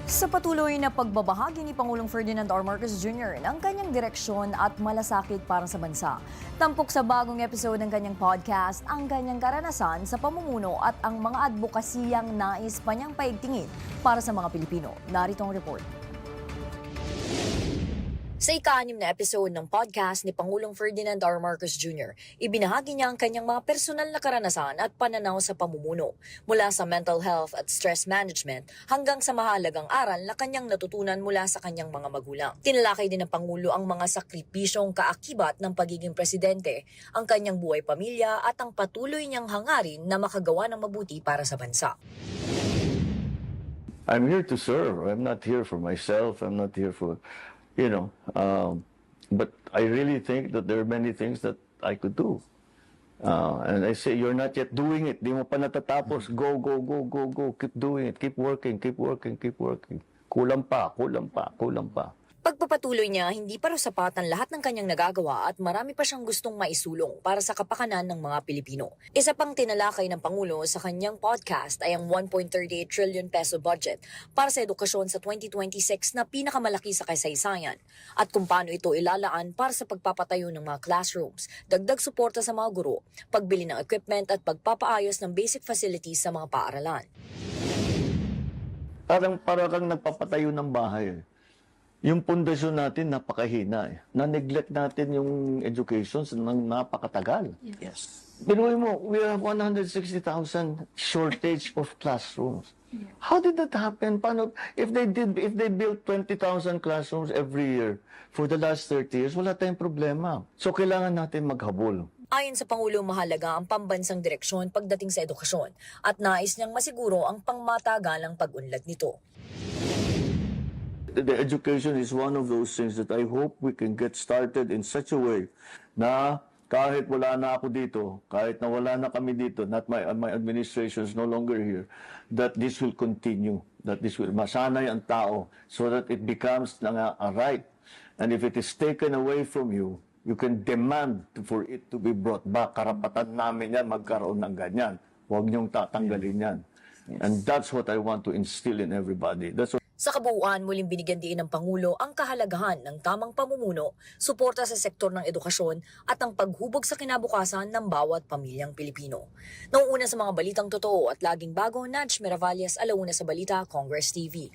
Sa patuloy na pagbabahagi ni Pangulong Ferdinand R. Marcos Jr. ng kanyang direksyon at malasakit para sa bansa. Tampok sa bagong episode ng kanyang podcast ang kanyang karanasan sa pamumuno at ang mga advokasiyang nais pa niyang paigtingin para sa mga Pilipino. Narito ang report. Sa ika-6 na episode ng podcast ni Pangulong Ferdinand R. Marcos Jr., ibinahagi niya ang kanyang mga personal na karanasan at pananaw sa pamumuno, mula sa mental health at stress management hanggang sa mahalagang aral na kanyang natutunan mula sa kanyang mga magulang. Tinalakay din ng Pangulo ang mga sakripisyong kaakibat ng pagiging presidente, ang kanyang buhay pamilya at ang patuloy niyang hangarin na makagawa ng mabuti para sa bansa. I'm here to serve. I'm not here for myself. I'm not here for, but I really think that there are many things that I could do. And I say, you're not yet doing it. Di mo pa natatapos. Go, go, go, go, go. Keep doing it. Keep working, keep working, keep working. Kulang pa, kulang pa, kulang pa. Pagpapatuloy niya, hindi pa raw sapat ang lahat ng kanyang nagagawa at marami pa siyang gustong maisulong para sa kapakanan ng mga Pilipino. Isa pang tinalakay ng Pangulo sa kanyang podcast ay ang 1.38 trillion peso budget para sa edukasyon sa 2026 na pinakamalaki sa kasaysayan at kung paano ito ilalaan para sa pagpapatayo ng mga classrooms, dagdag suporta sa mga guro, pagbili ng equipment at pagpapaayos ng basic facilities sa mga paaralan. Para kang nagpapatayo ng bahay. Yung pundasyon natin napakahina. Na-neglect natin yung education ng napakatagal. Yes. Binuhay mo, we have 160,000 shortage of classrooms. How did that happen? Paano, if they built 20,000 classrooms every year for the last 30 years, wala tayong problema. So kailangan natin maghabol. Ayon sa Pangulo, mahalaga ang pambansang direksyon pagdating sa edukasyon at nais niyang masiguro ang pangmatagalang pag-unlad nito. The education is one of those things that I hope we can get started in such a way na kahit wala na ako dito, kahit na wala na kami dito, not my administration is no longer here, that this will continue, that this will masanay ang tao so that it becomes a right. And if it is taken away from you, you can demand for it to be brought back. Karapatan namin yan, magkaroon ng ganyan. Huwag niyong tatanggalin yan. Yes. And that's what I want to instill in everybody. That's what Sa kabuuan, muling binigyan din ng Pangulo ang kahalagahan ng tamang pamumuno, suporta sa sektor ng edukasyon at ang paghubog sa kinabukasan ng bawat pamilyang Pilipino. Nauuna sa mga balitang totoo at laging bago, Nadj Miravalles, Alauna sa Balita, Congress TV.